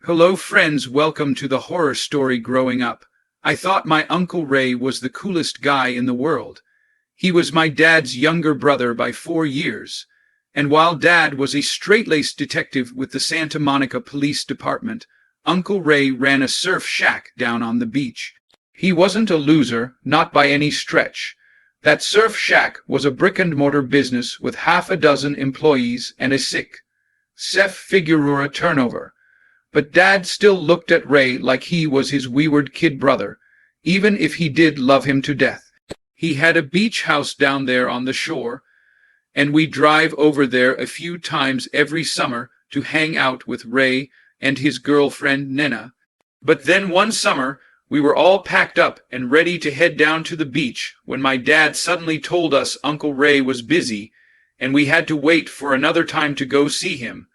Hello friends, welcome to the horror story growing up. I thought my Uncle Ray was the coolest guy in the world. He was my dad's younger brother by 4 years. And while Dad was a straight-laced detective with the Santa Monica Police Department, Uncle Ray ran a surf shack down on the beach. He wasn't a loser, not by any stretch. That surf shack was a brick-and-mortar business with half a dozen employees and a six-figure turnover. But Dad still looked at Ray like he was his wayward kid brother, even if he did love him to death. He had a beach house down there on the shore, and we drive over there a few times every summer to hang out with Ray and his girlfriend Nena. But then one summer, we were all packed up and ready to head down to the beach when my dad suddenly told us Uncle Ray was busy, and we had to wait for another time to go see him.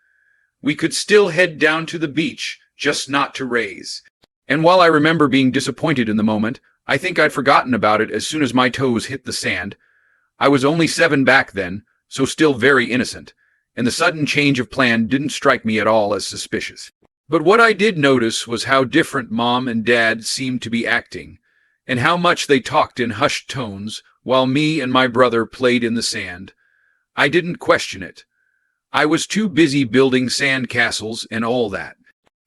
We could still head down to the beach, just not to Ray's. And while I remember being disappointed in the moment, I think I'd forgotten about it as soon as my toes hit the sand. I was only 7 back then, so still very innocent, and the sudden change of plan didn't strike me at all as suspicious. But what I did notice was how different Mom and Dad seemed to be acting, and how much they talked in hushed tones while me and my brother played in the sand. I didn't question it. I was too busy building sand castles and all that.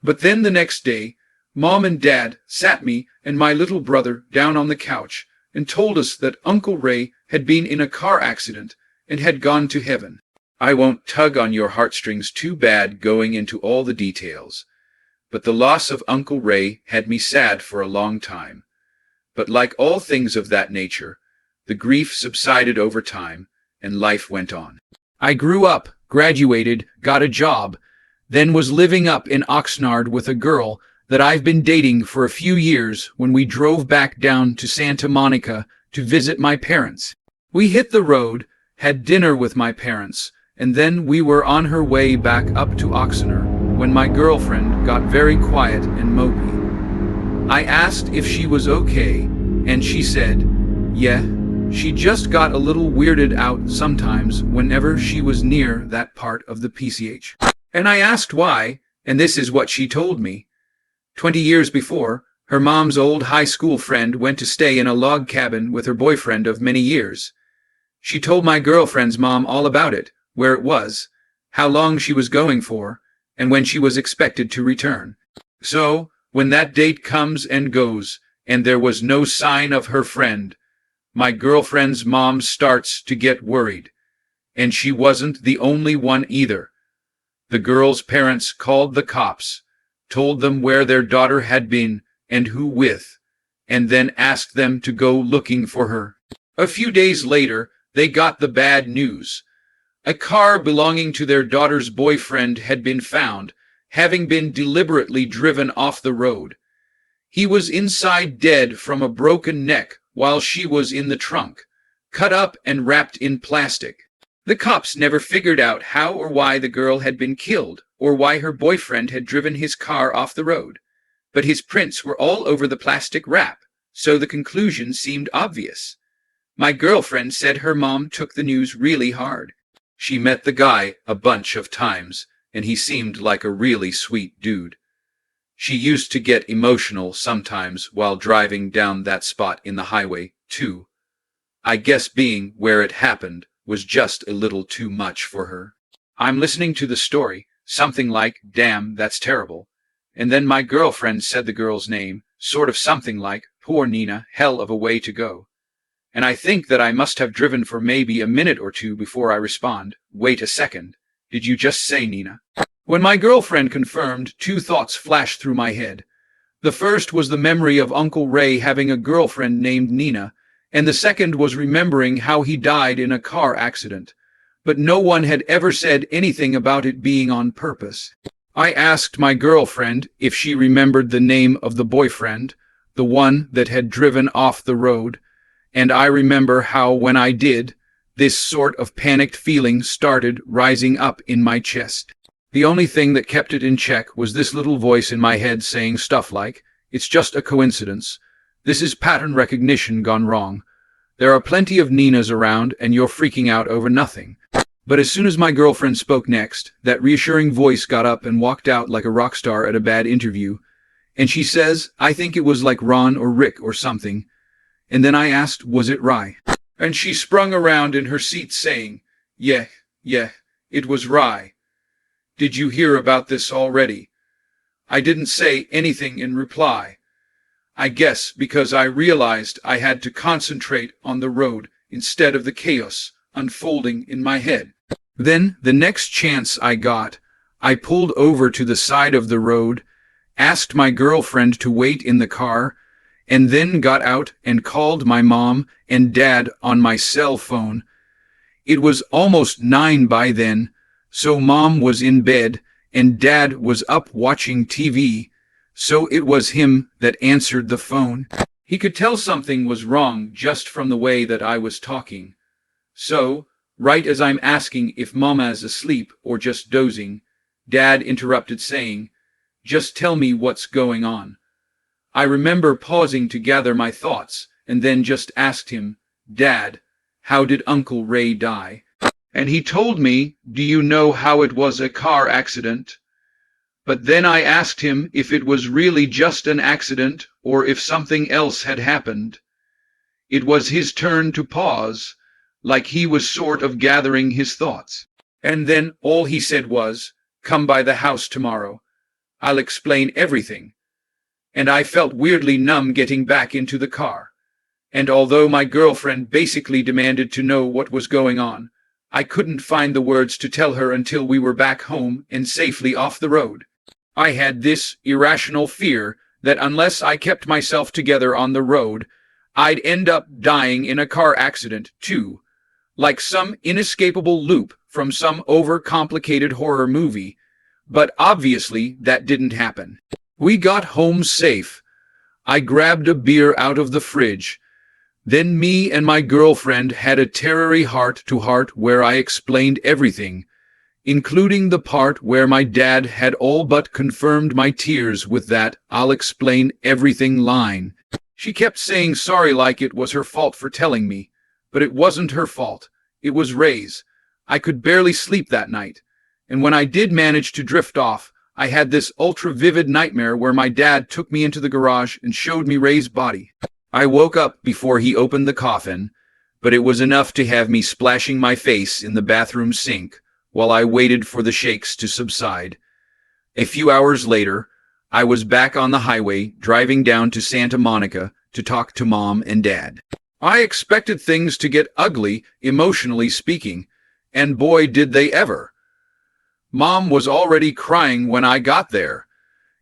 But then the next day, Mom and Dad sat me and my little brother down on the couch and told us that Uncle Ray had been in a car accident and had gone to heaven. I won't tug on your heartstrings too bad going into all the details, but the loss of Uncle Ray had me sad for a long time. But like all things of that nature, the grief subsided over time and life went on. I grew up, graduated, got a job, then was living up in Oxnard with a girl that I've been dating for a few years when we drove back down to Santa Monica to visit my parents. We hit the road, had dinner with my parents, and then we were on her way back up to Oxnard when my girlfriend got very quiet and mopey. I asked if she was okay, and she said, yeah. She just got a little weirded out sometimes whenever she was near that part of the PCH. And I asked why, and this is what she told me. 20 years before, her mom's old high school friend went to stay in a log cabin with her boyfriend of many years. She told my girlfriend's mom all about it, where it was, how long she was going for, and when she was expected to return. So, when that date comes and goes, and there was no sign of her friend, my girlfriend's mom starts to get worried. And she wasn't the only one either. The girl's parents called the cops, told them where their daughter had been and who with, and then asked them to go looking for her. A few days later, they got the bad news. A car belonging to their daughter's boyfriend had been found, having been deliberately driven off the road. He was inside dead from a broken neck, while she was in the trunk, cut up and wrapped in plastic. The cops never figured out how or why the girl had been killed, or why her boyfriend had driven his car off the road. But his prints were all over the plastic wrap, so the conclusion seemed obvious. My girlfriend said her mom took the news really hard. She met the guy a bunch of times, and he seemed like a really sweet dude. She used to get emotional sometimes while driving down that spot in the highway, too. I guess being where it happened was just a little too much for her. I'm listening to the story, something like, damn, that's terrible. And then my girlfriend said the girl's name, sort of something like, poor Nina, hell of a way to go. And I think that I must have driven for maybe a minute or two before I respond, wait a second, did you just say Nina? When my girlfriend confirmed, 2 thoughts flashed through my head. The first was the memory of Uncle Ray having a girlfriend named Nina, and the second was remembering how he died in a car accident. But no one had ever said anything about it being on purpose. I asked my girlfriend if she remembered the name of the boyfriend, the one that had driven off the road, and I remember how when I did, this sort of panicked feeling started rising up in my chest. The only thing that kept it in check was this little voice in my head saying stuff like, it's just a coincidence. This is pattern recognition gone wrong. There are plenty of Ninas around and you're freaking out over nothing. But as soon as my girlfriend spoke next, that reassuring voice got up and walked out like a rock star at a bad interview. And she says, I think it was like Ron or Rick or something. And then I asked, was it Rye? And she sprung around in her seat saying, yeah, it was Rye. Did you hear about this already? I didn't say anything in reply. I guess because I realized I had to concentrate on the road instead of the chaos unfolding in my head. Then, the next chance I got, I pulled over to the side of the road, asked my girlfriend to wait in the car, and then got out and called my mom and dad on my cell phone. It was almost 9 by then, so mom was in bed and dad was up watching TV, so it was him that answered the phone. He could tell something was wrong just from the way that I was talking. So, right as I'm asking if Mama's asleep or just dozing, Dad interrupted saying, just tell me what's going on. I remember pausing to gather my thoughts and then just asked him, Dad, how did Uncle Ray die? And he told me, do you know how it was a car accident? But then I asked him if it was really just an accident or if something else had happened. It was his turn to pause, like he was sort of gathering his thoughts. And then all he said was, come by the house tomorrow. I'll explain everything. And I felt weirdly numb getting back into the car. And although my girlfriend basically demanded to know what was going on, I couldn't find the words to tell her until we were back home and safely off the road. I had this irrational fear that unless I kept myself together on the road, I'd end up dying in a car accident too, like some inescapable loop from some overcomplicated horror movie. But obviously that didn't happen. We got home safe. I grabbed a beer out of the fridge. Then me and my girlfriend had a terrory heart-to-heart where I explained everything, including the part where my dad had all but confirmed my tears with that I'll explain everything line. She kept saying sorry like it was her fault for telling me, but it wasn't her fault. It was Ray's. I could barely sleep that night, and when I did manage to drift off, I had this ultra-vivid nightmare where my dad took me into the garage and showed me Ray's body. I woke up before he opened the coffin, but it was enough to have me splashing my face in the bathroom sink while I waited for the shakes to subside. A few hours later, I was back on the highway driving down to Santa Monica to talk to Mom and Dad. I expected things to get ugly, emotionally speaking, and boy did they ever. Mom was already crying when I got there,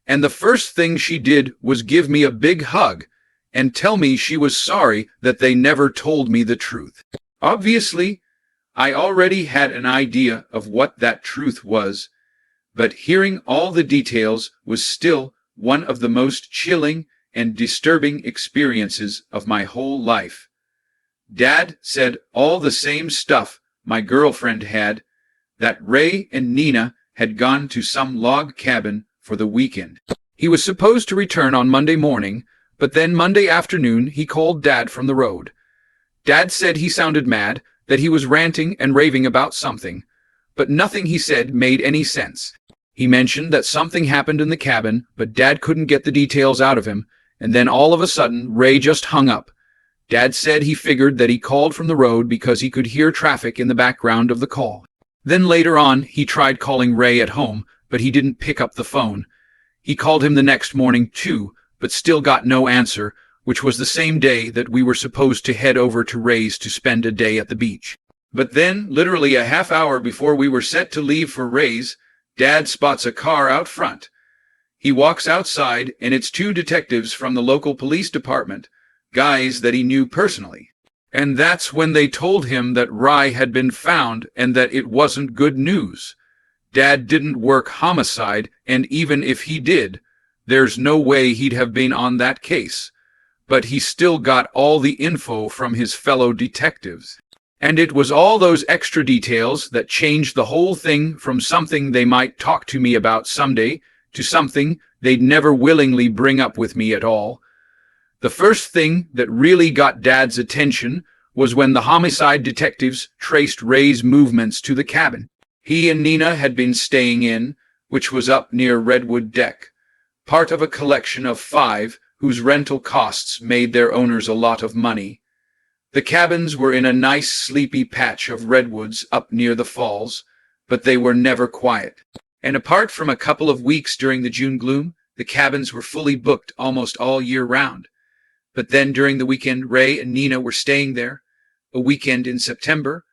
and the first thing she did was give me a big hug and tell me she was sorry that they never told me the truth. Obviously, I already had an idea of what that truth was, but hearing all the details was still one of the most chilling and disturbing experiences of my whole life. Dad said all the same stuff my girlfriend had, that Ray and Nina had gone to some log cabin for the weekend. He was supposed to return on Monday morning, but then Monday afternoon he called Dad from the road. Dad said he sounded mad, that he was ranting and raving about something, but nothing he said made any sense. He mentioned that something happened in the cabin, but Dad couldn't get the details out of him, and then all of a sudden Ray just hung up. Dad said he figured that he called from the road because he could hear traffic in the background of the call. Then later on, he tried calling Ray at home, but he didn't pick up the phone. He called him the next morning too, but still got no answer, which was the same day that we were supposed to head over to Ray's to spend a day at the beach. But then, literally a half hour before we were set to leave for Ray's, Dad spots a car out front. He walks outside, and it's 2 detectives from the local police department, guys that he knew personally. And that's when they told him that Rye had been found and that it wasn't good news. Dad didn't work homicide, and even if he did, there's no way he'd have been on that case. But he still got all the info from his fellow detectives. And it was all those extra details that changed the whole thing from something they might talk to me about someday to something they'd never willingly bring up with me at all. The first thing that really got Dad's attention was when the homicide detectives traced Ray's movements to the cabin he and Nina had been staying in, which was up near Redwood Deck, part of a collection of 5 whose rental costs made their owners a lot of money. The cabins were in a nice sleepy patch of redwoods up near the falls, but they were never quiet. And apart from a couple of weeks during the June gloom, the cabins were fully booked almost all year round. But then during the weekend Ray and Nina were staying there, a weekend in September,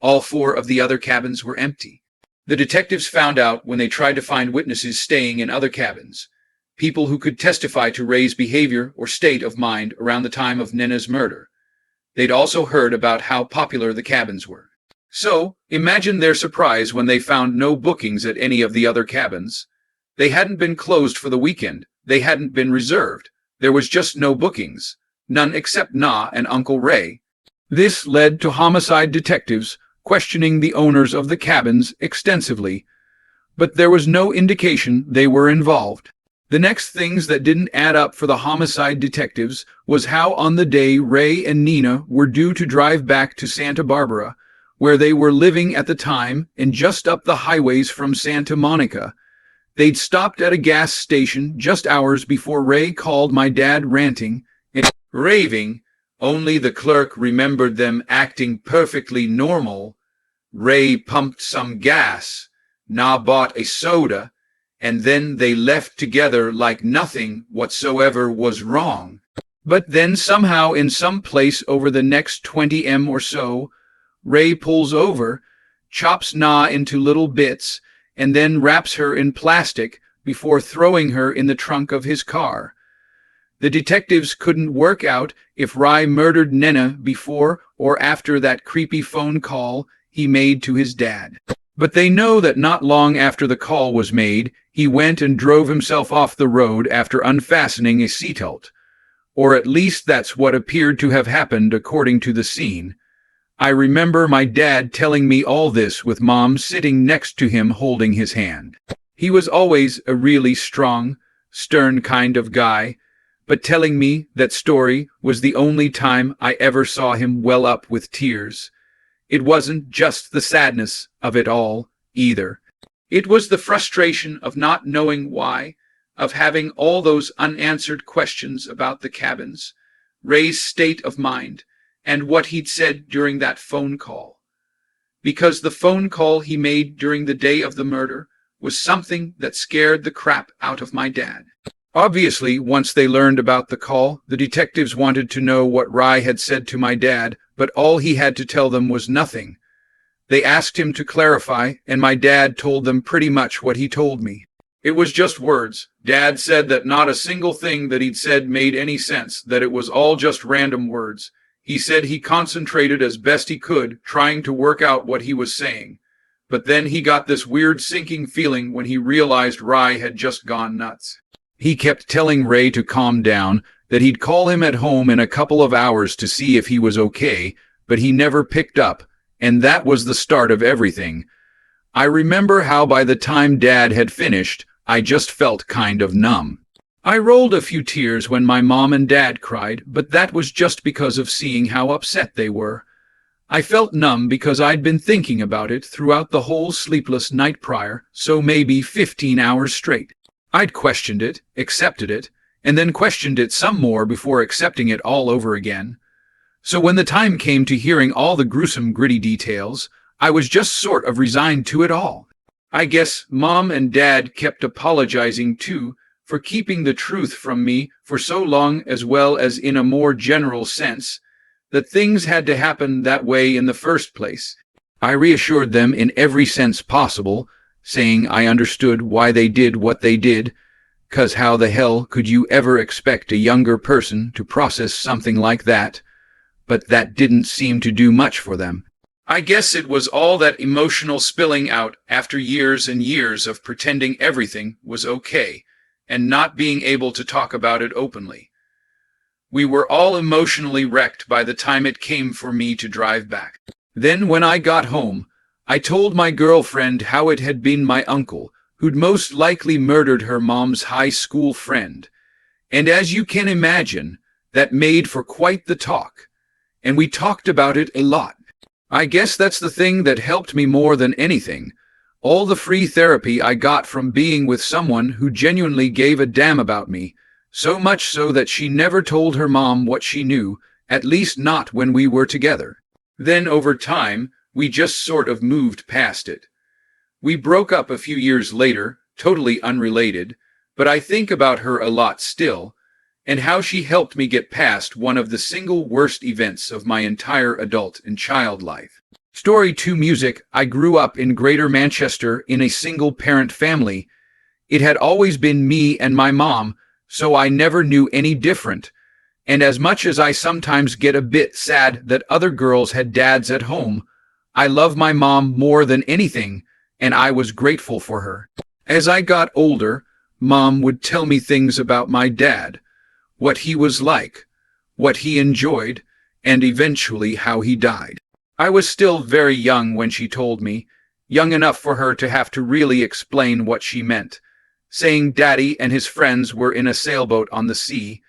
all 4 of the other cabins were empty. The detectives found out when they tried to find witnesses staying in other cabins, people who could testify to Ray's behavior or state of mind around the time of Nina's murder. They'd also heard about how popular the cabins were. So, imagine their surprise when they found no bookings at any of the other cabins. They hadn't been closed for the weekend. They hadn't been reserved. There was just no bookings. None except Na and Uncle Ray. This led to homicide detectives questioning the owners of the cabins extensively, but there was no indication they were involved. The next things that didn't add up for the homicide detectives was how on the day Ray and Nina were due to drive back to Santa Barbara, where they were living at the time and just up the highways from Santa Monica, they'd stopped at a gas station just hours before Ray called my dad ranting and raving. Only the clerk remembered them acting perfectly normal. Ray pumped some gas, Na bought a soda, and then they left together like nothing whatsoever was wrong. But then somehow in some place over the next 20 m or so, Ray pulls over, chops Na into little bits, and then wraps her in plastic before throwing her in the trunk of his car. The detectives couldn't work out if Ray murdered Nina before or after that creepy phone call he made to his dad. But they know that not long after the call was made, he went and drove himself off the road after unfastening a seatbelt. Or at least that's what appeared to have happened according to the scene. I remember my dad telling me all this with Mom sitting next to him holding his hand. He was always a really strong, stern kind of guy, but telling me that story was the only time I ever saw him well up with tears. It wasn't just the sadness of it all, either. It was the frustration of not knowing why, of having all those unanswered questions about the cabins, Ray's state of mind, and what he'd said during that phone call. Because the phone call he made during the day of the murder was something that scared the crap out of my dad. Obviously, once they learned about the call, the detectives wanted to know what Ray had said to my dad, but all he had to tell them was nothing. They asked him to clarify, and my dad told them pretty much what he told me. It was just words. Dad said that not a single thing that he'd said made any sense, that it was all just random words. He said he concentrated as best he could, trying to work out what he was saying. But then he got this weird sinking feeling when he realized Ray had just gone nuts. He kept telling Ray to calm down, that he'd call him at home in a couple of hours to see if he was okay, but he never picked up, and that was the start of everything. I remember how by the time Dad had finished, I just felt kind of numb. I rolled a few tears when my mom and dad cried, but that was just because of seeing how upset they were. I felt numb because I'd been thinking about it throughout the whole sleepless night prior, so maybe 15 hours straight. I'd questioned it, accepted it, and then questioned it some more before accepting it all over again. So when the time came to hearing all the gruesome, gritty details, I was just sort of resigned to it all. I guess Mom and Dad kept apologizing, too, for keeping the truth from me for so long, as well as in a more general sense, that things had to happen that way in the first place. I reassured them in every sense possible, saying I understood why they did what they did, 'cause how the hell could you ever expect a younger person to process something like that? But that didn't seem to do much for them. I guess it was all that emotional spilling out after years and years of pretending everything was okay, and not being able to talk about it openly. We were all emotionally wrecked by the time it came for me to drive back. Then when I got home, I told my girlfriend how it had been my uncle who'd most likely murdered her mom's high school friend. And as you can imagine, that made for quite the talk. and we talked about it a lot. I guess that's the thing that helped me more than anything. All the free therapy I got from being with someone who genuinely gave a damn about me, so much so that she never told her mom what she knew, at least not when we were together. Then over time, we just sort of moved past it. We broke up a few years later, totally unrelated, but I think about her a lot still, and how she helped me get past one of the single worst events of my entire adult and child life. Story 2 Music. I grew up in Greater Manchester in a single-parent family. It had always been me and my mom, so I never knew any different. And as much as I sometimes get a bit sad that other girls had dads at home, I love my mom more than anything, and I was grateful for her. As I got older, Mom would tell me things about my dad, what he was like, what he enjoyed, and eventually how he died. I was still very young when she told me, young enough for her to have to really explain what she meant, saying Daddy and his friends were in a sailboat on the sea,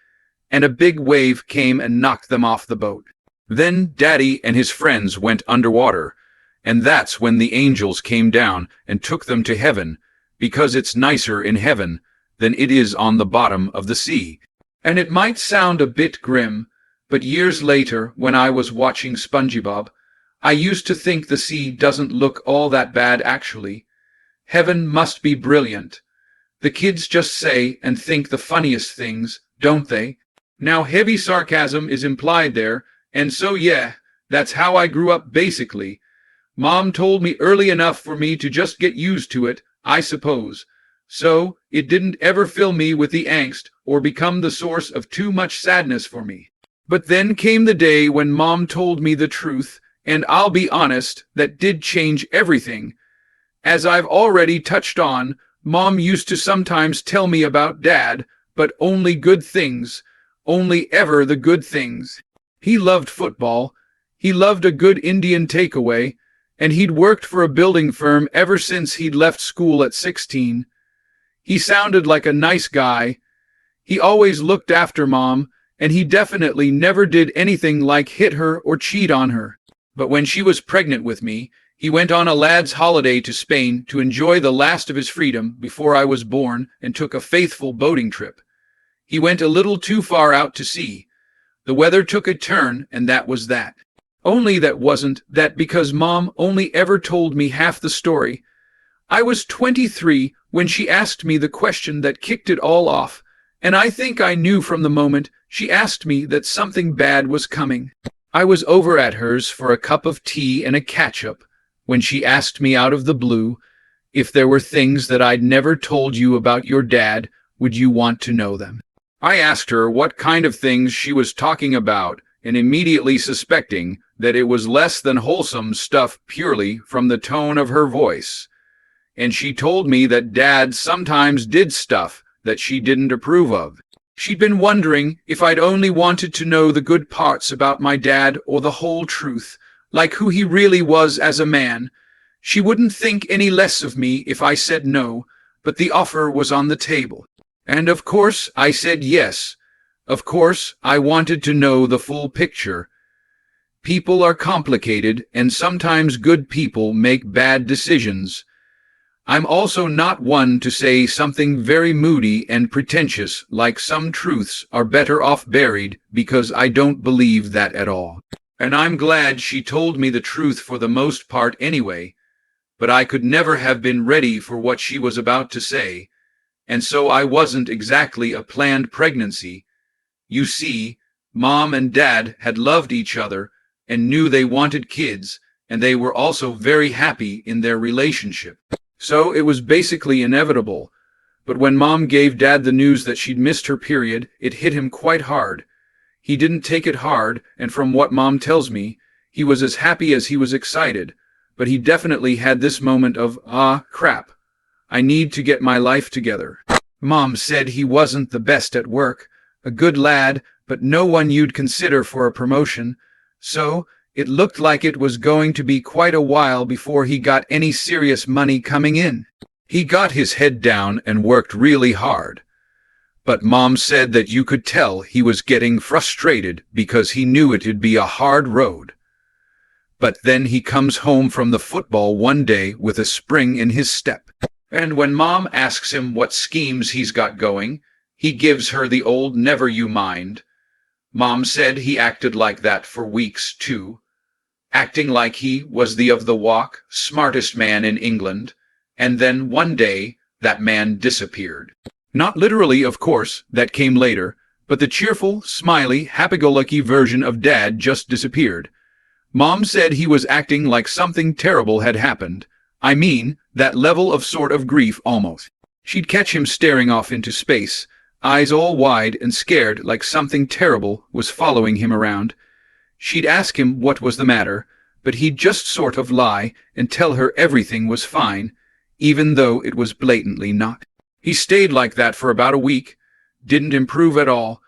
and a big wave came and knocked them off the boat. Then Daddy and his friends went underwater, and that's when the angels came down and took them to heaven, because it's nicer in heaven than it is on the bottom of the sea. And it might sound a bit grim, but years later, when I was watching SpongeBob, I used to think the sea doesn't look all that bad actually. Heaven must be brilliant. The kids just say and think the funniest things, don't they? Now heavy sarcasm is implied there, and so yeah, that's how I grew up basically. Mom told me early enough for me to just get used to it, I suppose. So, it didn't ever fill me with the angst or become the source of too much sadness for me. But then came the day when Mom told me the truth, and I'll be honest, that did change everything. As I've already touched on, Mom used to sometimes tell me about Dad, but only good things, only ever the good things. He loved football, he loved a good Indian takeaway, and he'd worked for a building firm ever since he'd left school at 16. He sounded like a nice guy. He always looked after Mom, and he definitely never did anything like hit her or cheat on her. But when she was pregnant with me, he went on a lad's holiday to Spain to enjoy the last of his freedom before I was born and took a faithful boating trip. He went a little too far out to sea. The weather took a turn, and that was that. Only that wasn't that because Mom only ever told me half the story. I was 23 when she asked me the question that kicked it all off, and I think I knew from the moment she asked me that something bad was coming. I was over at hers for a cup of tea and a catch-up when she asked me out of the blue, if there were things that I'd never told you about your dad, would you want to know them? I asked her what kind of things she was talking about, and immediately suspecting that it was less than wholesome stuff purely from the tone of her voice. And she told me that Dad sometimes did stuff that she didn't approve of. She'd been wondering if I'd only wanted to know the good parts about my dad or the whole truth, like who he really was as a man. She wouldn't think any less of me if I said no, but the offer was on the table. And of course I said yes. Of course I wanted to know the full picture. People are complicated, and sometimes good people make bad decisions. I'm also not one to say something very moody and pretentious like some truths are better off buried, because I don't believe that at all. And I'm glad she told me the truth for the most part anyway, but I could never have been ready for what she was about to say, and so I wasn't exactly a planned pregnancy. You see, Mom and Dad had loved each other and knew they wanted kids, and they were also very happy in their relationship. So it was basically inevitable. But when Mom gave Dad the news that she'd missed her period, it hit him quite hard. He didn't take it hard, and from what Mom tells me, he was as happy as he was excited. But he definitely had this moment of, ah, crap. I need to get my life together. Mom said he wasn't the best at work, a good lad, but no one you'd consider for a promotion. So, it looked like it was going to be quite a while before he got any serious money coming in. He got his head down and worked really hard. But Mom said that you could tell he was getting frustrated because he knew it'd be a hard road. But then he comes home from the football one day with a spring in his step. And when Mom asks him what schemes he's got going, he gives her the old never you mind. Mom said he acted like that for weeks, too, acting like he was the of the walk, smartest man in England, and then one day that man disappeared. Not literally, of course, that came later, but the cheerful, smiley, happy-go-lucky version of Dad just disappeared. Mom said he was acting like something terrible had happened. I mean, that level of sort of grief almost. She'd catch him staring off into space, eyes all wide and scared like something terrible was following him around. She'd ask him what was the matter, but he'd just sort of lie and tell her everything was fine, even though it was blatantly not. He stayed like that for about a week, didn't improve at all,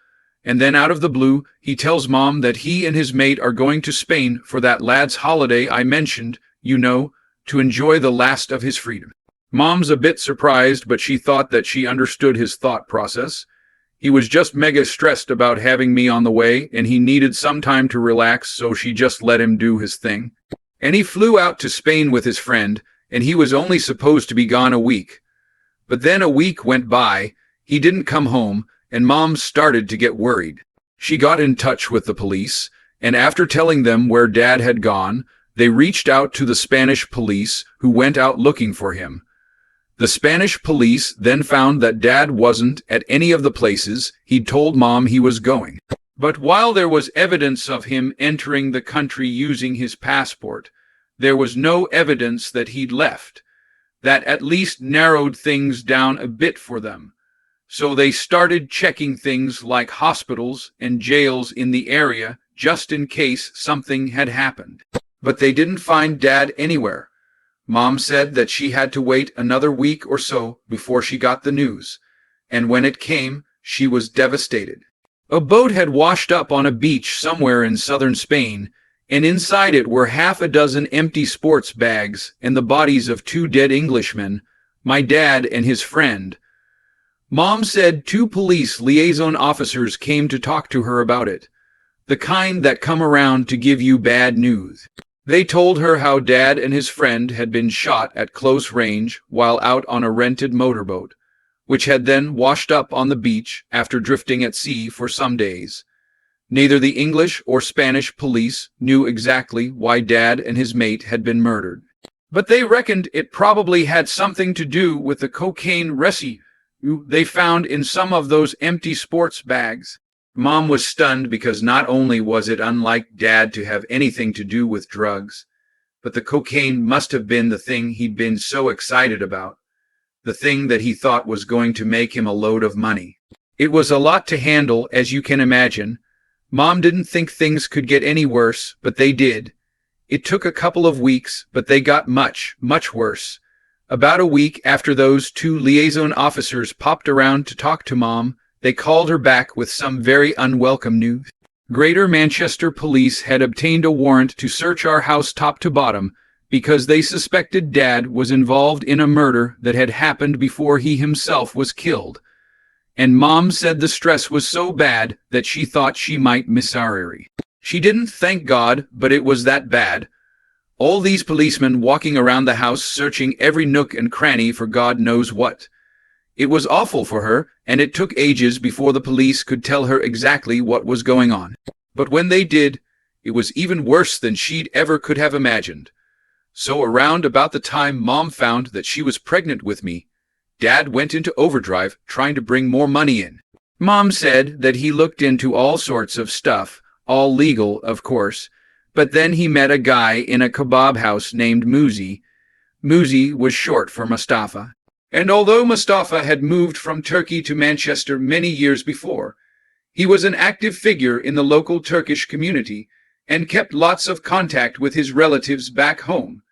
and then out of the blue, he tells Mom that he and his mate are going to Spain for that lad's holiday I mentioned, you know, to enjoy the last of his freedom. Mom's a bit surprised, but she thought that she understood his thought process. He was just mega stressed about having me on the way, and he needed some time to relax, so she just let him do his thing. And he flew out to Spain with his friend, and he was only supposed to be gone a week. But then a week went by, he didn't come home, and Mom started to get worried. She got in touch with the police, and after telling them where Dad had gone, they reached out to the Spanish police, who went out looking for him. The Spanish police then found that Dad wasn't at any of the places he'd told Mom he was going. But while there was evidence of him entering the country using his passport, there was no evidence that he'd left. That at least narrowed things down a bit for them. So they started checking things like hospitals and jails in the area just in case something had happened. But they didn't find Dad anywhere. Mom said that she had to wait another week or so before she got the news, and when it came, she was devastated. A boat had washed up on a beach somewhere in southern Spain, and inside it were half a dozen empty sports bags and the bodies of 2 dead Englishmen, my dad and his friend. Mom said 2 police liaison officers came to talk to her about it, the kind that come around to give you bad news. They told her how Dad and his friend had been shot at close range while out on a rented motorboat, which had then washed up on the beach after drifting at sea for some days. Neither the English or Spanish police knew exactly why Dad and his mate had been murdered, but they reckoned it probably had something to do with the cocaine residue they found in some of those empty sports bags. Mom was stunned because not only was it unlike Dad to have anything to do with drugs, but the cocaine must have been the thing he'd been so excited about, the thing that he thought was going to make him a load of money. It was a lot to handle, as you can imagine. Mom didn't think things could get any worse, but they did. It took a couple of weeks, but they got much, much worse. About a week after those 2 liaison officers popped around to talk to Mom, they called her back with some very unwelcome news. Greater Manchester Police had obtained a warrant to search our house top to bottom because they suspected Dad was involved in a murder that had happened before he himself was killed. And Mom said the stress was so bad that she thought she might miscarry. She didn't, thank God, but it was that bad. All these policemen walking around the house searching every nook and cranny for God knows what. It was awful for her, and it took ages before the police could tell her exactly what was going on. But when they did, it was even worse than she'd ever could have imagined. So around about the time Mom found that she was pregnant with me, Dad went into overdrive trying to bring more money in. Mom said that he looked into all sorts of stuff, all legal, of course, but then he met a guy in a kebab house named Muzi. Muzi was short for Mustafa. And although Mustafa had moved from Turkey to Manchester many years before, he was an active figure in the local Turkish community and kept lots of contact with his relatives back home.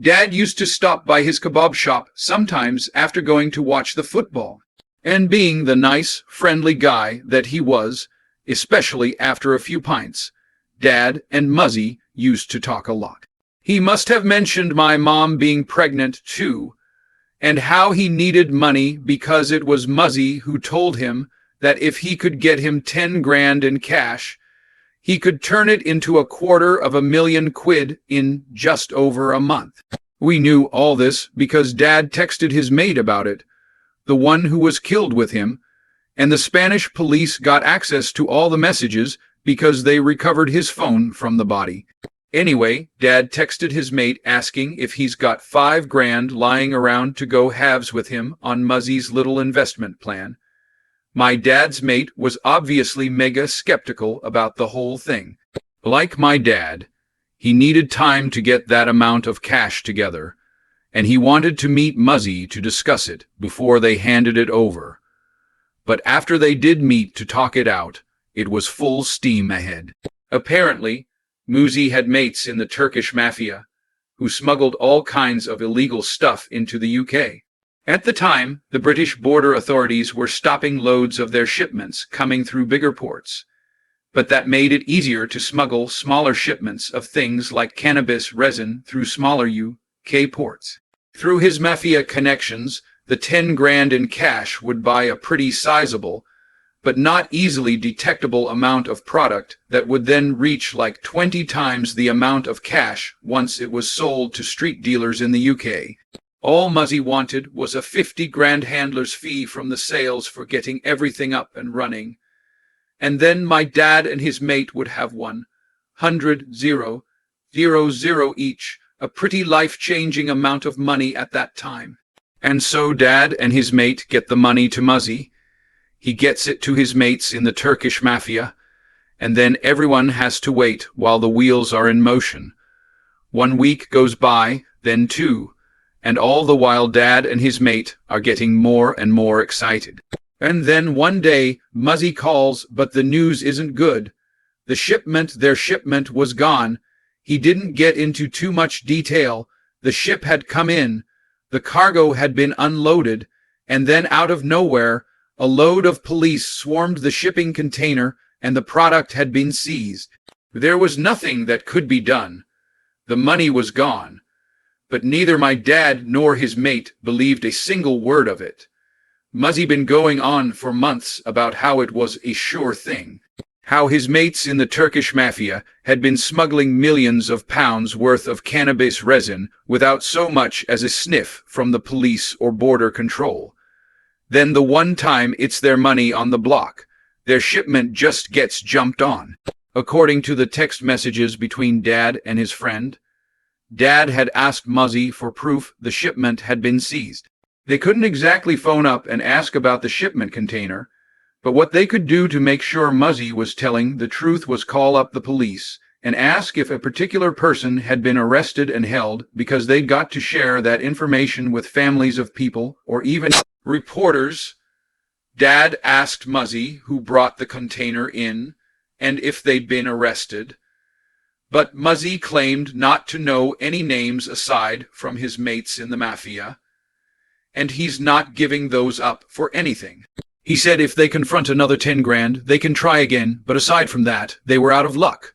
Dad used to stop by his kebab shop sometimes after going to watch the football, and being the nice, friendly guy that he was, especially after a few pints, Dad and Muzzy used to talk a lot. He must have mentioned my mom being pregnant too, and how he needed money because it was Muzzy who told him that if he could get him 10 grand in cash, he could turn it into £250,000 in just over a month. We knew all this because Dad texted his mate about it, the one who was killed with him, and the Spanish police got access to all the messages because they recovered his phone from the body. Anyway, Dad texted his mate asking if he's got 5 grand lying around to go halves with him on Muzzy's little investment plan. My dad's mate was obviously mega skeptical about the whole thing. Like my dad, he needed time to get that amount of cash together, and he wanted to meet Muzzy to discuss it before they handed it over. But after they did meet to talk it out, it was full steam ahead. Apparently, Muzzy had mates in the Turkish mafia, who smuggled all kinds of illegal stuff into the UK. At the time, the British border authorities were stopping loads of their shipments coming through bigger ports, but that made it easier to smuggle smaller shipments of things like cannabis resin through smaller UK ports. Through his mafia connections, the 10 grand in cash would buy a pretty sizable, but not easily detectable amount of product that would then reach like 20 times the amount of cash once it was sold to street dealers in the UK. All Muzzy wanted was a 50 grand handler's fee from the sales for getting everything up and running. And then my dad and his mate would have 100,000 each, a pretty life-changing amount of money at that time. And so Dad and his mate get the money to Muzzy. He gets it to his mates in the Turkish mafia, and then everyone has to wait while the wheels are in motion. 1 week goes by, then 2, and all the while Dad and his mate are getting more and more excited. And then one day, Muzzy calls, but the news isn't good. Their shipment was gone. He didn't get into too much detail. The ship had come in, the cargo had been unloaded, and then out of nowhere, a load of police swarmed the shipping container and the product had been seized. There was nothing that could be done. The money was gone. But neither my dad nor his mate believed a single word of it. Muzzy been going on for months about how it was a sure thing, how his mates in the Turkish mafia had been smuggling millions of pounds worth of cannabis resin without so much as a sniff from the police or border control. Then the one time it's their money on the block, their shipment just gets jumped on. According to the text messages between Dad and his friend, Dad had asked Muzzy for proof the shipment had been seized. They couldn't exactly phone up and ask about the shipment container, but what they could do to make sure Muzzy was telling the truth was call up the police and ask if a particular person had been arrested and held, because they'd got to share that information with families of people or even reporters. Dad asked Muzzy who brought the container in and if they'd been arrested, but Muzzy claimed not to know any names aside from his mates in the mafia, and he's not giving those up for anything. He said if they confront another 10 grand, they can try again, but aside from that, they were out of luck.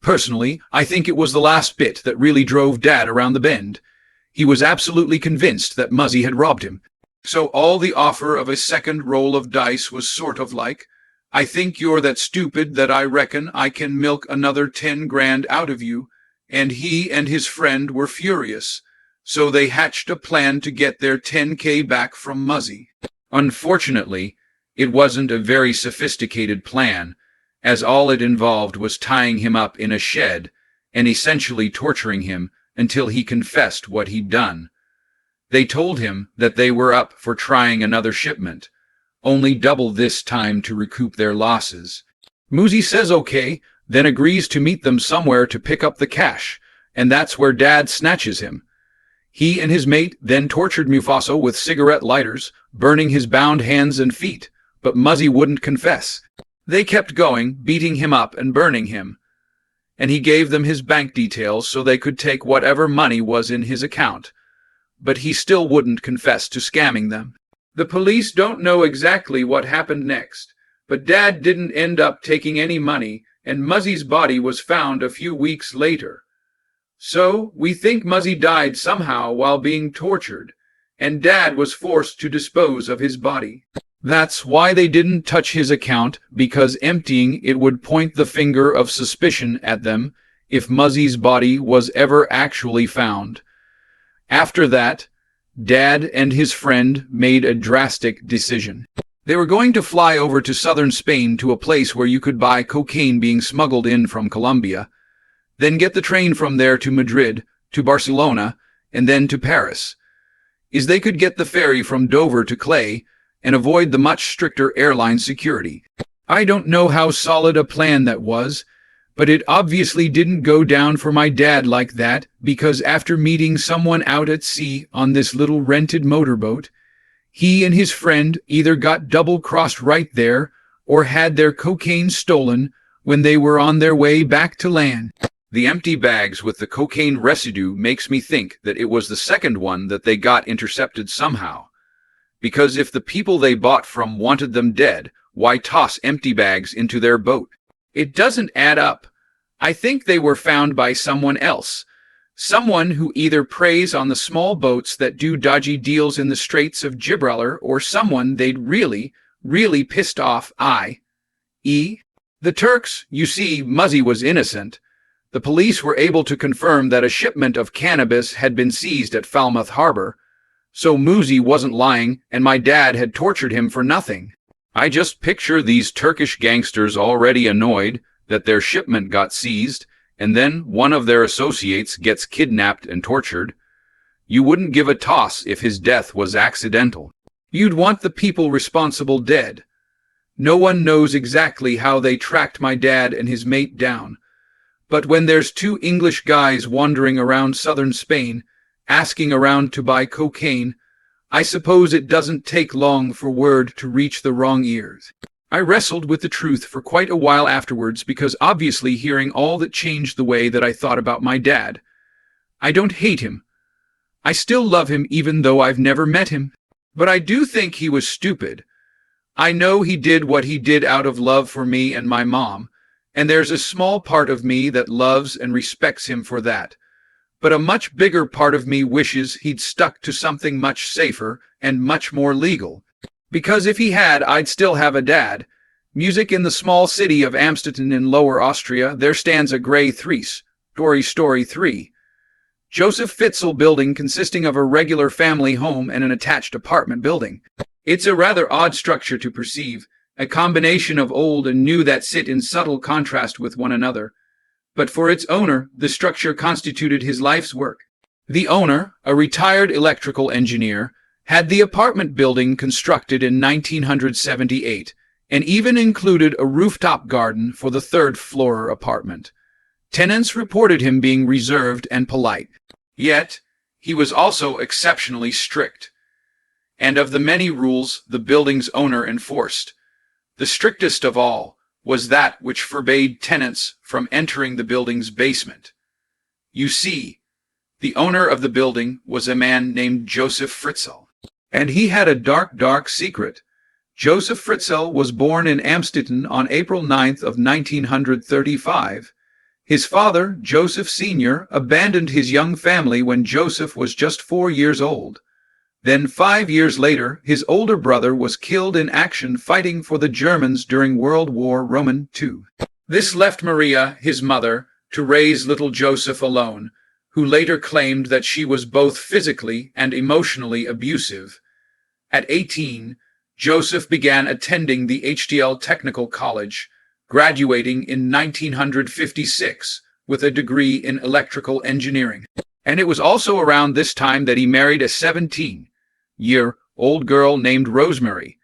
Personally, I think it was the last bit that really drove Dad around the bend. He was absolutely convinced that Muzzy had robbed him. So all the offer of a second roll of dice was sort of like, I think you're that stupid that I reckon I can milk another 10 grand out of you, and he and his friend were furious, so they hatched a plan to get their 10K back from Muzzy. Unfortunately, it wasn't a very sophisticated plan, as all it involved was tying him up in a shed and essentially torturing him until he confessed what he'd done. They told him that they were up for trying another shipment, only double this time to recoup their losses. Muzzy says okay, then agrees to meet them somewhere to pick up the cash, and that's where Dad snatches him. He and his mate then tortured Mufasa with cigarette lighters, burning his bound hands and feet, but Muzzy wouldn't confess. They kept going, beating him up and burning him, and he gave them his bank details so they could take whatever money was in his account, but he still wouldn't confess to scamming them. The police don't know exactly what happened next, but Dad didn't end up taking any money, and Muzzy's body was found a few weeks later. So, we think Muzzy died somehow while being tortured, and Dad was forced to dispose of his body. That's why they didn't touch his account, because emptying it would point the finger of suspicion at them if Muzzy's body was ever actually found. After that, Dad and his friend made a drastic decision. They were going to fly over to southern Spain to a place where you could buy cocaine being smuggled in from Colombia, then get the train from there to Madrid, to Barcelona, and then to Paris. They could get the ferry from Dover to Clay and avoid the much stricter airline security. I don't know how solid a plan that was, but it obviously didn't go down for my dad like that, because after meeting someone out at sea on this little rented motorboat, he and his friend either got double-crossed right there or had their cocaine stolen when they were on their way back to land. The empty bags with the cocaine residue makes me think that it was the second one that they got intercepted somehow. Because if the people they bought from wanted them dead, why toss empty bags into their boat? It doesn't add up. I think they were found by someone else. Someone who either preys on the small boats that do dodgy deals in the Straits of Gibraltar, or someone they'd really pissed off, i.e. the Turks. You see, Muzzy was innocent. The police were able to confirm that a shipment of cannabis had been seized at Falmouth Harbor, so Muzzy wasn't lying, and my dad had tortured him for nothing. I just picture these Turkish gangsters already annoyed that their shipment got seized, and then one of their associates gets kidnapped and tortured. You wouldn't give a toss if his death was accidental. You'd want the people responsible dead. No one knows exactly how they tracked my dad and his mate down. But when there's two English guys wandering around southern Spain, asking around to buy cocaine, I suppose it doesn't take long for word to reach the wrong ears. I wrestled with the truth for quite a while afterwards, because obviously hearing all that changed the way that I thought about my dad. I don't hate him. I still love him even though I've never met him. But I do think he was stupid. I know he did what he did out of love for me and my mom, and there's a small part of me that loves and respects him for that. But a much bigger part of me wishes he'd stuck to something much safer and much more legal. Because if he had, I'd still have a dad. Music in the small city of Amstetten in Lower Austria, there stands a grey three-story 3. Joseph Fitzel building consisting of a regular family home and an attached apartment building. It's a rather odd structure to perceive, a combination of old and new that sit in subtle contrast with one another. But for its owner, the structure constituted his life's work. The owner, a retired electrical engineer, had the apartment building constructed in 1978, and even included a rooftop garden for the third-floor apartment. Tenants reported him being reserved and polite. Yet, he was also exceptionally strict. And of the many rules the building's owner enforced, the strictest of all was that which forbade tenants from entering the building's basement. You see, the owner of the building was a man named Joseph Fritzl. And he had a dark secret. Joseph Fritzl was born in Amstetten on April 9th of 1935. His father, Joseph Sr., abandoned his young family when Joseph was just 4 years old. Then 5 years later, his older brother was killed in action fighting for the Germans during World War II. This left Maria, his mother, to raise little Joseph alone, who later claimed that she was both physically and emotionally abusive. At 18, Joseph began attending the HTL Technical College, graduating in 1956 with a degree in electrical engineering. And it was also around this time that he married a 17-year-old girl named Rosemary.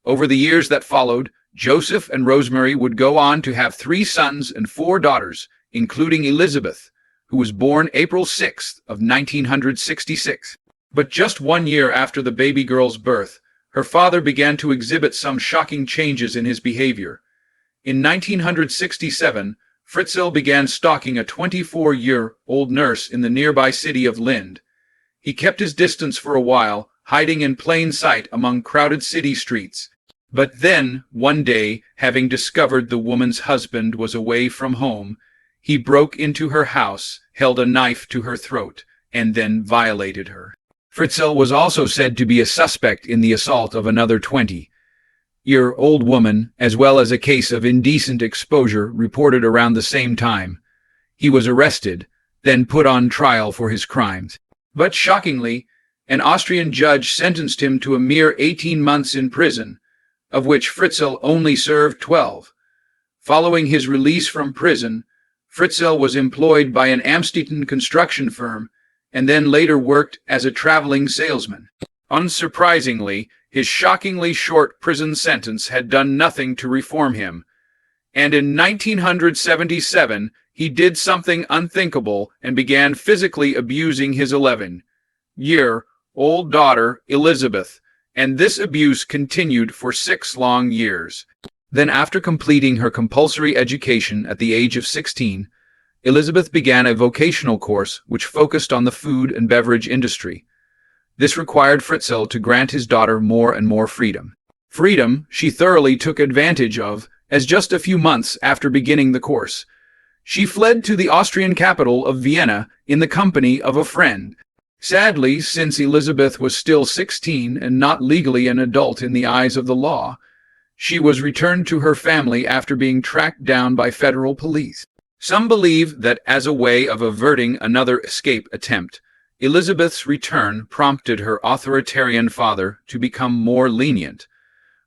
Over the years that followed, Joseph and Rosemary would go on to have 3 sons and 4 daughters, including Elizabeth, who was born April 6th of 1966. But just 1 year after the baby girl's birth, her father began to exhibit some shocking changes in his behavior. In 1967, Fritzl began stalking a 24-year-old nurse in the nearby city of Lind. He kept his distance for a while, hiding in plain sight among crowded city streets. But then, one day, having discovered the woman's husband was away from home, he broke into her house, held a knife to her throat, and then violated her. Fritzl was also said to be a suspect in the assault of another 20-year-old woman, as well as a case of indecent exposure reported around the same time. He was arrested, then put on trial for his crimes. But shockingly, an Austrian judge sentenced him to a mere 18 months in prison, of which Fritzl only served 12. Following his release from prison, Fritzl was employed by an Amstetten construction firm and then later worked as a traveling salesman. Unsurprisingly, his shockingly short prison sentence had done nothing to reform him, and in 1977 he did something unthinkable and began physically abusing his 11-year-old daughter, Elizabeth, and this abuse continued for 6 long years. Then, after completing her compulsory education at the age of 16, Elizabeth began a vocational course which focused on the food and beverage industry. This required Fritzl to grant his daughter more and more freedom. Freedom she thoroughly took advantage of, as just a few months after beginning the course, she fled to the Austrian capital of Vienna in the company of a friend. Sadly, since Elizabeth was still 16 and not legally an adult in the eyes of the law, she was returned to her family after being tracked down by federal police. Some believe that as a way of averting another escape attempt, Elizabeth's return prompted her authoritarian father to become more lenient.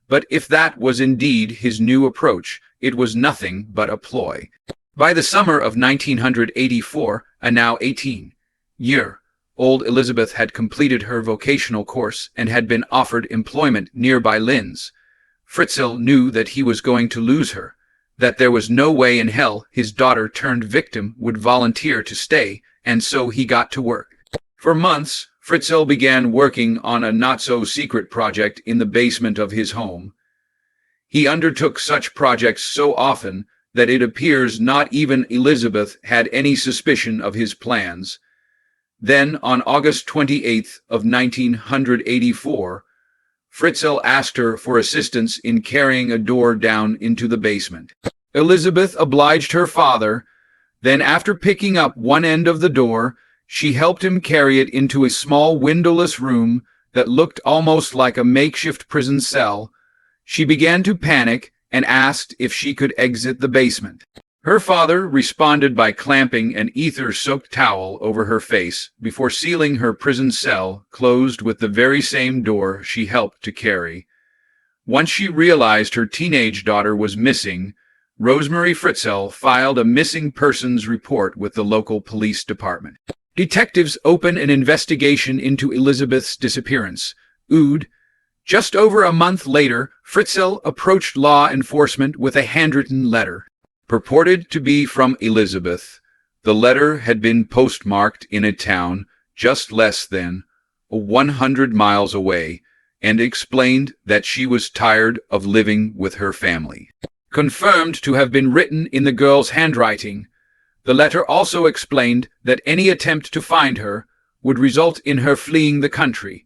But if that was indeed his new approach, it was nothing but a ploy. By the summer of 1984, a now 18-year-old Elizabeth had completed her vocational course and had been offered employment nearby Linz. Fritzl knew that he was going to lose her, that there was no way in hell his daughter-turned-victim would volunteer to stay, and so he got to work. For months, Fritzl began working on a not-so-secret project in the basement of his home. He undertook such projects so often that it appears not even Elizabeth had any suspicion of his plans. Then, on August 28th of 1984, Fritzl asked her for assistance in carrying a door down into the basement. Elizabeth obliged her father. Then, after picking up one end of the door, she helped him carry it into a small windowless room that looked almost like a makeshift prison cell. She began to panic and asked if she could exit the basement. Her father responded by clamping an ether-soaked towel over her face before sealing her prison cell closed with the very same door she helped to carry. Once she realized her teenage daughter was missing, Rosemary Fritzl filed a missing persons report with the local police department. Detectives opened an investigation into Elizabeth's disappearance. Just over a month later, Fritzl approached law enforcement with a handwritten letter. Purported to be from Elizabeth, the letter had been postmarked in a town just less than 100 miles away and explained that she was tired of living with her family. Confirmed to have been written in the girl's handwriting, the letter also explained that any attempt to find her would result in her fleeing the country.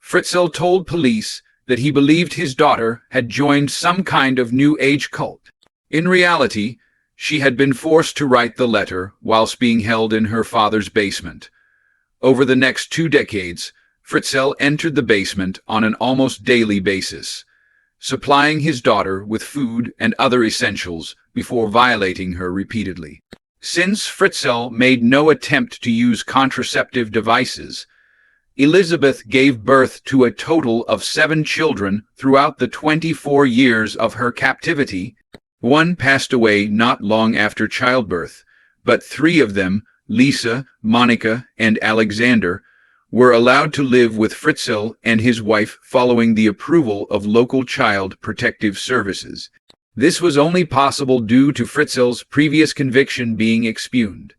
Fritzl told police that he believed his daughter had joined some kind of New Age cult. In reality, she had been forced to write the letter whilst being held in her father's basement. Over the next 2 decades, Fritzl entered the basement on an almost daily basis, supplying his daughter with food and other essentials before violating her repeatedly. Since Fritzl made no attempt to use contraceptive devices, Elizabeth gave birth to a total of 7 children throughout the 24 years of her captivity. One passed away not long after childbirth, but 3 of them, Lisa, Monica, and Alexander, were allowed to live with Fritzl and his wife following the approval of local child protective services. This was only possible due to Fritzl's previous conviction being expuned,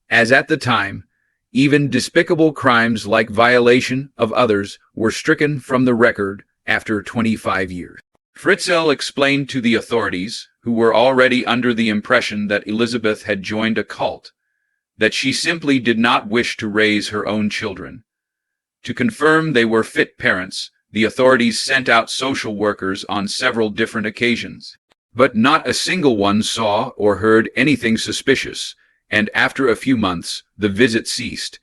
as at the time, even despicable crimes like violation of others were stricken from the record after 25 years. Fritzl explained to the authorities, who were already under the impression that Elizabeth had joined a cult, that she simply did not wish to raise her own children. To confirm they were fit parents, the authorities sent out social workers on several different occasions. But not a single one saw or heard anything suspicious, and after a few months, the visit ceased.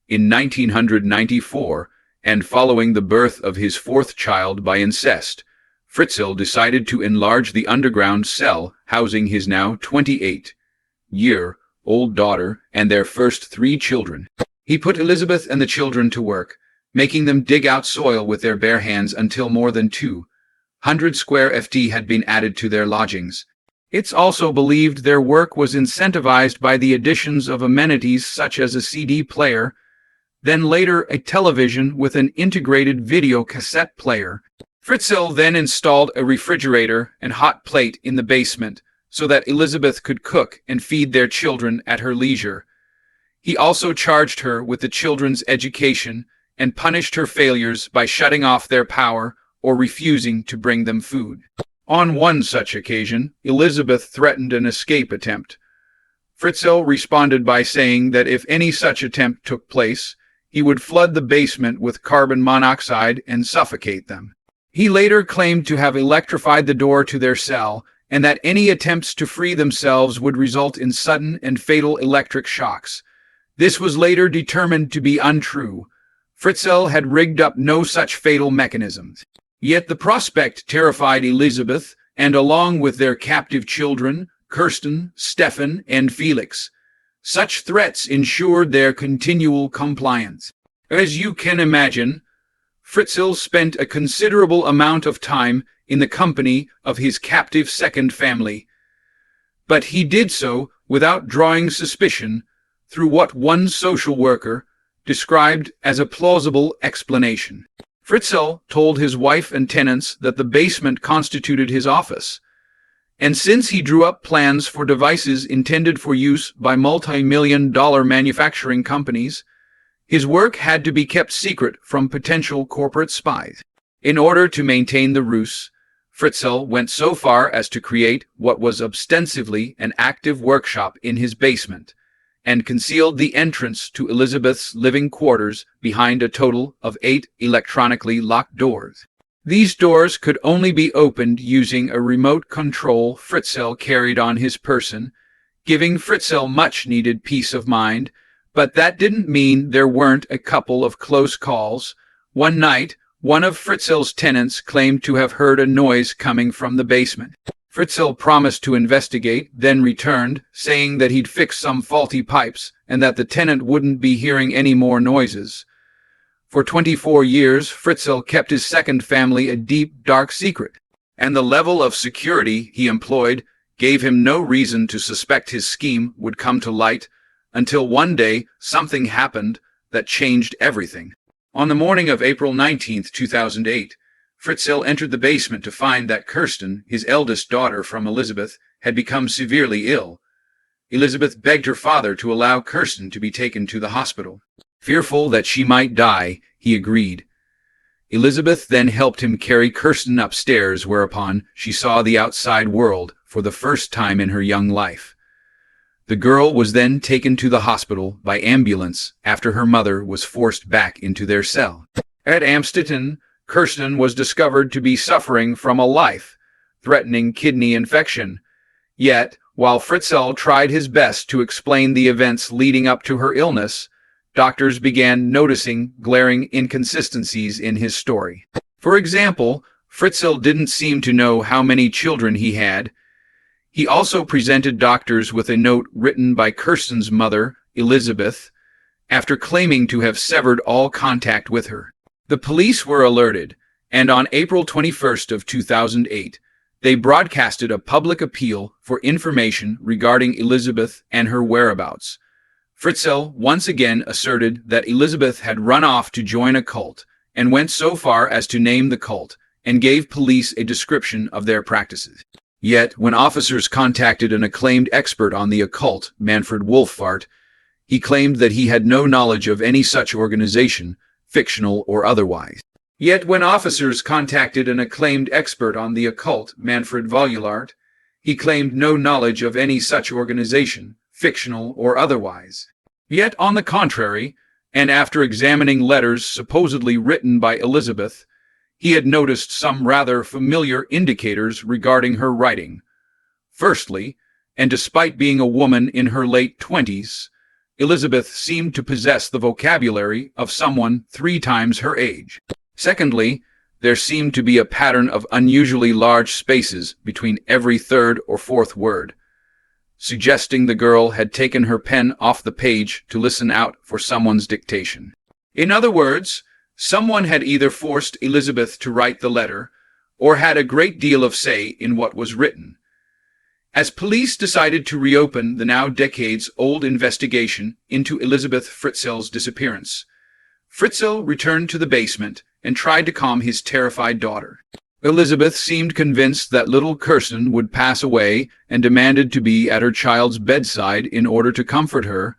In 1994, and following the birth of his fourth child by incest, Fritzl decided to enlarge the underground cell housing his now 28-year-old daughter and their first 3 children. He put Elizabeth and the children to work, making them dig out soil with their bare hands until more than 200 square ft had been added to their lodgings. It's also believed their work was incentivized by the additions of amenities such as a CD player, then later a television with an integrated video cassette player. Fritzl then installed a refrigerator and hot plate in the basement so that Elizabeth could cook and feed their children at her leisure. He also charged her with the children's education and punished her failures by shutting off their power or refusing to bring them food. On one such occasion, Elizabeth threatened an escape attempt. Fritzl responded by saying that if any such attempt took place, he would flood the basement with carbon monoxide and suffocate them. He later claimed to have electrified the door to their cell and that any attempts to free themselves would result in sudden and fatal electric shocks. This was later determined to be untrue. Fritzl had rigged up no such fatal mechanisms. Yet the prospect terrified Elizabeth, and along with their captive children, Kirsten, Stefan, and Felix. Such threats ensured their continual compliance. As you can imagine, Fritzl spent a considerable amount of time in the company of his captive second family. But he did so without drawing suspicion through what one social worker described as a plausible explanation. Fritzl told his wife and tenants that the basement constituted his office, and since he drew up plans for devices intended for use by multi-million-dollar manufacturing companies, his work had to be kept secret from potential corporate spies. In order to maintain the ruse, Fritzl went so far as to create what was ostensibly an active workshop in his basement, and concealed the entrance to Elizabeth's living quarters behind a total of 8 electronically locked doors. These doors could only be opened using a remote control Fritzl carried on his person, giving Fritzl much-needed peace of mind, but that didn't mean there weren't a couple of close calls. One night, one of Fritzl's tenants claimed to have heard a noise coming from the basement. Fritzl promised to investigate, then returned, saying that he'd fix some faulty pipes and that the tenant wouldn't be hearing any more noises. For 24 years, Fritzl kept his second family a deep, dark secret, and the level of security he employed gave him no reason to suspect his scheme would come to light, until one day something happened that changed everything. On the morning of April 19, 2008, Fritzl entered the basement to find that Kirsten, his eldest daughter from Elizabeth, had become severely ill. Elizabeth begged her father to allow Kirsten to be taken to the hospital. Fearful that she might die, he agreed. Elizabeth then helped him carry Kirsten upstairs, whereupon she saw the outside world for the first time in her young life. The girl was then taken to the hospital by ambulance after her mother was forced back into their cell. At Amstetten, Kirsten was discovered to be suffering from a life-threatening kidney infection. Yet, while Fritzl tried his best to explain the events leading up to her illness, doctors began noticing glaring inconsistencies in his story. For example, Fritzl didn't seem to know how many children he had. He also presented doctors with a note written by Kirsten's mother, Elizabeth, after claiming to have severed all contact with her. The police were alerted, and on April 21st of 2008, they broadcasted a public appeal for information regarding Elizabeth and her whereabouts. Fritzl once again asserted that Elizabeth had run off to join a cult, and went so far as to name the cult, and gave police a description of their practices. Yet, when officers contacted an acclaimed expert on the occult, Manfred Wolfart, he claimed that he had no knowledge of any such organization, fictional or otherwise. Yet when officers contacted an acclaimed expert on the occult, Manfred Volulart, he claimed no knowledge of any such organization, fictional or otherwise. Yet on the contrary, and after examining letters supposedly written by Elizabeth, he had noticed some rather familiar indicators regarding her writing. Firstly, and despite being a woman in her late 20s, Elizabeth seemed to possess the vocabulary of someone 3 times her age. Secondly, there seemed to be a pattern of unusually large spaces between every third or fourth word, suggesting the girl had taken her pen off the page to listen out for someone's dictation. In other words, someone had either forced Elizabeth to write the letter, or had a great deal of say in what was written. As police decided to reopen the now decades-old investigation into Elizabeth Fritzell's disappearance, Fritzell returned to the basement and tried to calm his terrified daughter. Elizabeth seemed convinced that little Kirsten would pass away and demanded to be at her child's bedside in order to comfort her.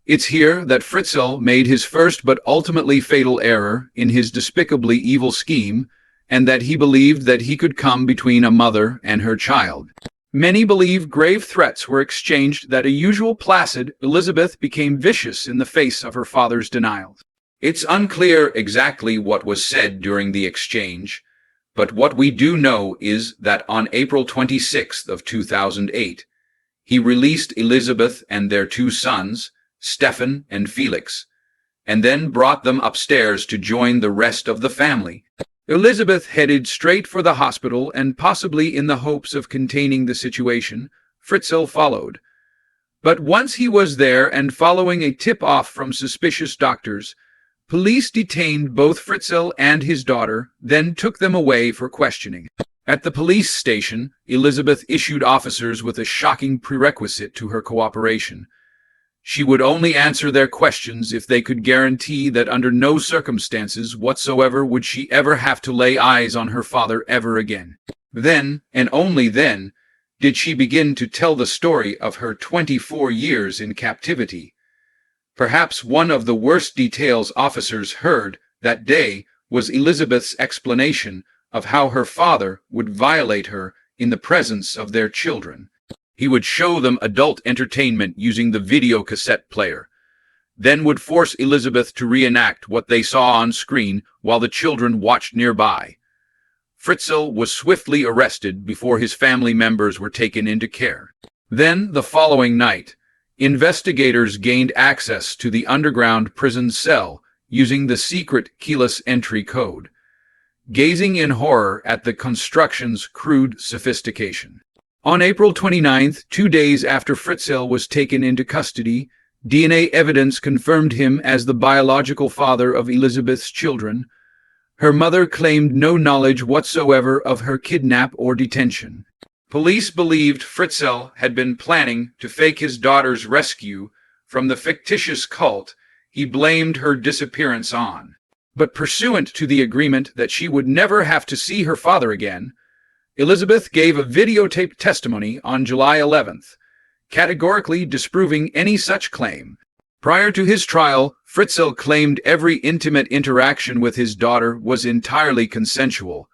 It's here that Fritzell made his first but ultimately fatal error in his despicably evil scheme, and that he believed that he could come between a mother and her child. Many believe grave threats were exchanged that a usual placid Elizabeth became vicious in the face of her father's denials. It's unclear exactly what was said during the exchange, but what we do know is that on April 26th of 2008, he released Elizabeth and their 2 sons, Stefan and Felix, and then brought them upstairs to join the rest of the family. Elizabeth headed straight for the hospital, and possibly in the hopes of containing the situation, Fritzell followed. But once he was there and following a tip-off from suspicious doctors, police detained both Fritzell and his daughter, then took them away for questioning. At the police station, Elizabeth issued officers with a shocking prerequisite to her cooperation. She would only answer their questions if they could guarantee that under no circumstances whatsoever would she ever have to lay eyes on her father ever again. Then, and only then, did she begin to tell the story of her 24 years in captivity. Perhaps one of the worst details officers heard that day was Elizabeth's explanation of how her father would violate her in the presence of their children. He would show them adult entertainment using the video cassette player, then would force Elizabeth to reenact what they saw on screen while the children watched nearby. Fritzell was swiftly arrested before his family members were taken into care. Then, the following night, investigators gained access to the underground prison cell using the secret keyless entry code, gazing in horror at the construction's crude sophistication. On April 29th, 2 days after Fritzell was taken into custody, DNA evidence confirmed him as the biological father of Elizabeth's children. Her mother claimed no knowledge whatsoever of her kidnap or detention. Police believed Fritzell had been planning to fake his daughter's rescue from the fictitious cult he blamed her disappearance on. But pursuant to the agreement that she would never have to see her father again, Elizabeth gave a videotaped testimony on July 11th, categorically disproving any such claim. Prior to his trial, Fritzell claimed every intimate interaction with his daughter was entirely consensual.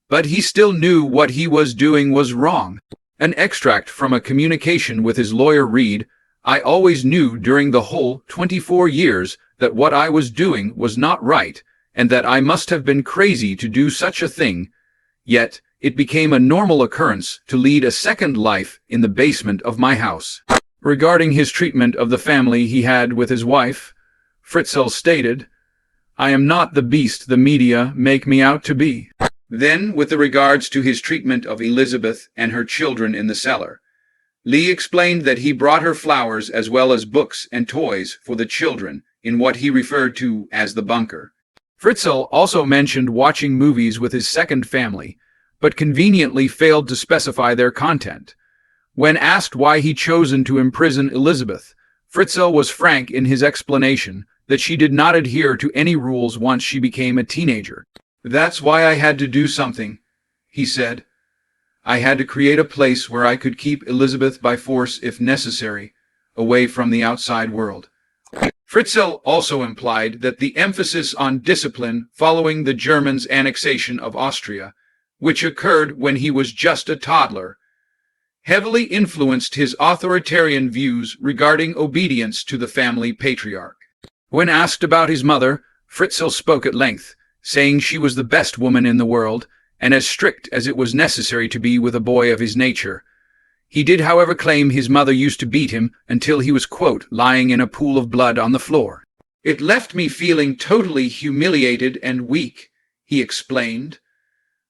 But he still knew what he was doing was wrong. An extract from a communication with his lawyer read, "I always knew during the whole 24 years that what I was doing was not right, and that I must have been crazy to do such a thing. Yet, it became a normal occurrence to lead a second life in the basement of my house." Regarding his treatment of the family he had with his wife, Fritzell stated, "I am not the beast the media make me out to be." Then, with regards to his treatment of Elizabeth and her children in the cellar, Lee explained that he brought her flowers as well as books and toys for the children in what he referred to as the bunker. Fritzell also mentioned watching movies with his second family, but conveniently failed to specify their content. When asked why he'd chosen to imprison Elizabeth, Fritzell was frank in his explanation that she did not adhere to any rules once she became a teenager. "That's why I had to do something," he said. "I had to create a place where I could keep Elizabeth by force if necessary, away from the outside world." Fritzell also implied that the emphasis on discipline following the Germans' annexation of Austria, which occurred when he was just a toddler, heavily influenced his authoritarian views regarding obedience to the family patriarch. When asked about his mother, Fritzell spoke at length, saying she was the best woman in the world, and as strict as it was necessary to be with a boy of his nature. He did, however, claim his mother used to beat him until he was, quote, lying in a pool of blood on the floor. "It left me feeling totally humiliated and weak," he explained.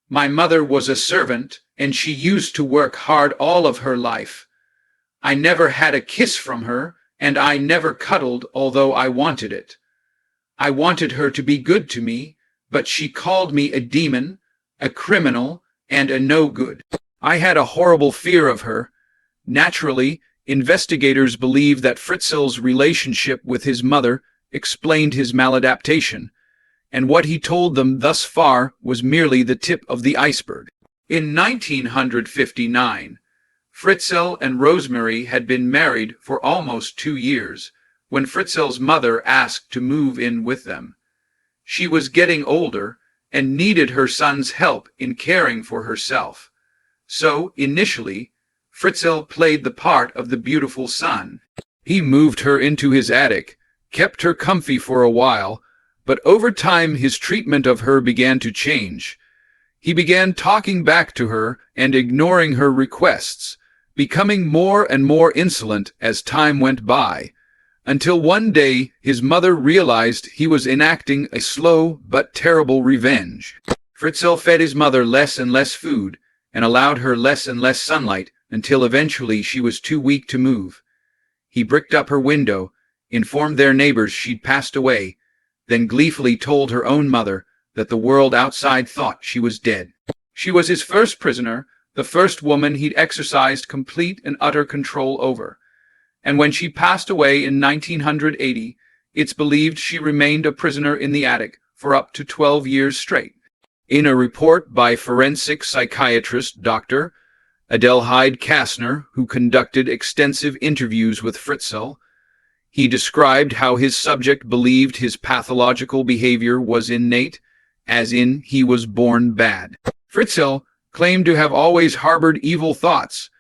"My mother was a servant, and she used to work hard all of her life. I never had a kiss from her, and I never cuddled, although I wanted it. I wanted her to be good to me, but she called me a demon, a criminal, and a no-good. I had a horrible fear of her." Naturally, investigators believe that Fritzl's relationship with his mother explained his maladaptation, and what he told them thus far was merely the tip of the iceberg. In 1959, Fritzl and Rosemary had been married for almost 2 years when Fritzl's mother asked to move in with them. She was getting older and needed her son's help in caring for herself. So, initially, Fritzl played the part of the beautiful son. He moved her into his attic, kept her comfy for a while, but over time his treatment of her began to change. He began talking back to her and ignoring her requests, becoming more and more insolent as time went by, until one day his mother realized he was enacting a slow but terrible revenge. Fritzl fed his mother less and less food and allowed her less and less sunlight until eventually she was too weak to move. He bricked up her window, informed their neighbors she'd passed away, then gleefully told her own mother that the world outside thought she was dead. She was his first prisoner, the first woman he'd exercised complete and utter control over. And when she passed away in 1980, it's believed she remained a prisoner in the attic for up to 12 years straight. In a report by forensic psychiatrist Dr. Adelheid Kastner, who conducted extensive interviews with Fritzl, he described how his subject believed his pathological behavior was innate, as in he was born bad. Fritzl claimed to have always harbored evil thoughts,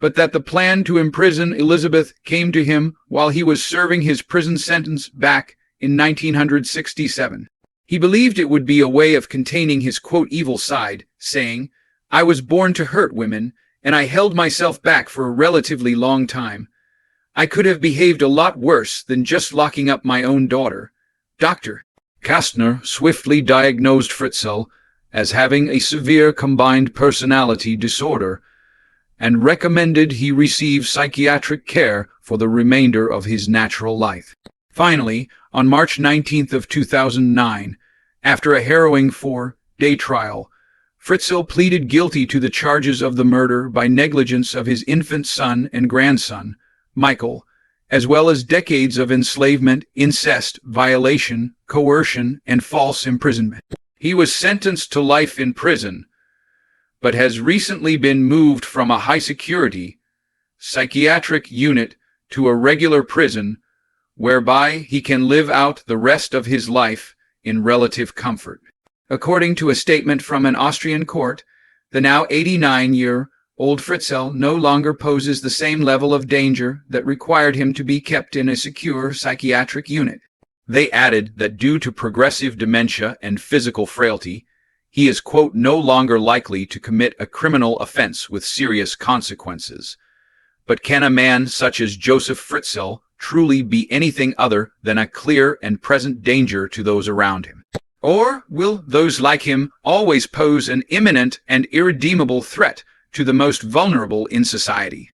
but that the plan to imprison Elizabeth came to him while he was serving his prison sentence back in 1967. He believed it would be a way of containing his, quote, evil side, saying, "I was born to hurt women, and I held myself back for a relatively long time. I could have behaved a lot worse than just locking up my own daughter." Dr. Kastner swiftly diagnosed Fritzl as having a severe combined personality disorder and recommended he receive psychiatric care for the remainder of his natural life. Finally, on March 19th of 2009, after a harrowing 4-day trial, Fritzl pleaded guilty to the charges of the murder by negligence of his infant son and grandson, Michael, as well as decades of enslavement, incest, violation, coercion, and false imprisonment. He was sentenced to life in prison, but has recently been moved from a high-security psychiatric unit to a regular prison, whereby he can live out the rest of his life in relative comfort. According to a statement from an Austrian court, the now 89-year-old Fritzl no longer poses the same level of danger that required him to be kept in a secure psychiatric unit. They added that due to progressive dementia and physical frailty, he is, quote, no longer likely to commit a criminal offense with serious consequences. But can a man such as Joseph Fritzl truly be anything other than a clear and present danger to those around him? Or will those like him always pose an imminent and irredeemable threat to the most vulnerable in society?